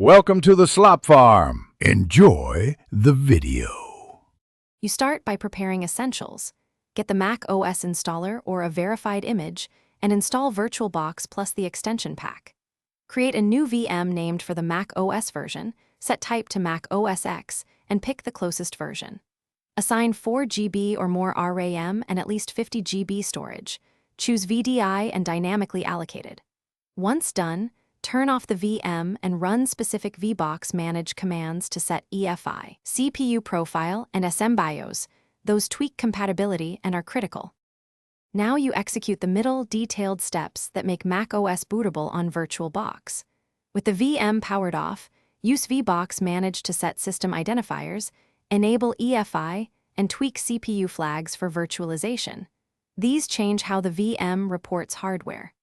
Welcome to the Slop Farm. Enjoy the video. You start by preparing essentials. Get the Mac OS installer or a verified image, and install Virtualbox plus the extension pack. Create a new VM named for the Mac OS version, set type to Mac OS X, and pick the closest version. Assign 4 GB or more RAM and at least 50 GB storage. Choose VDI and dynamically allocated. Once done, turn off the VM and run specific VBox manage commands to set EFI, CPU profile, and SMBIOS. Those tweak compatibility and are critical. Now you execute the middle, detailed steps that make macOS bootable on Virtualbox. With the VM powered off, use VBox manage to set system identifiers, enable EFI, and tweak CPU flags for virtualization. These change how the VM reports hardware.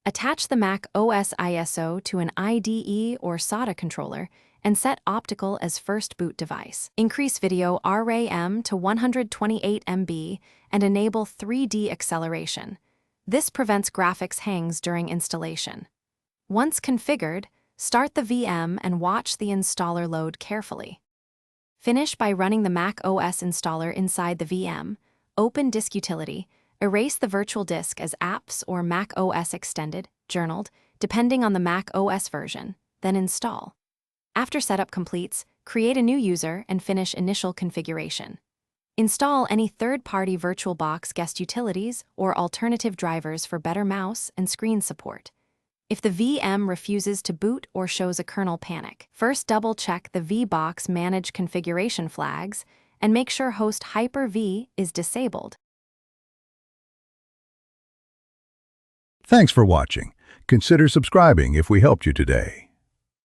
Attach the Mac OS ISO to an IDE or SATA controller and set optical as first boot device. Increase video RAM to 128 MB and enable 3D acceleration. This prevents graphics hangs during installation. Once configured, start the VM and watch the installer load carefully. Finish by running the Mac OS installer inside the VM, open Disk Utility, erase the virtual disk as apps or Mac OS Extended, journaled, depending on the Mac OS version, then install. After setup completes, create a new user and finish initial configuration. Install any third-party Virtualbox guest utilities or alternative drivers for better mouse and screen support. If the VM refuses to boot or shows a kernel panic, first double-check the VBox manage configuration flags and make sure host Hyper-V is disabled. Thanks for watching. Consider subscribing if we helped you today.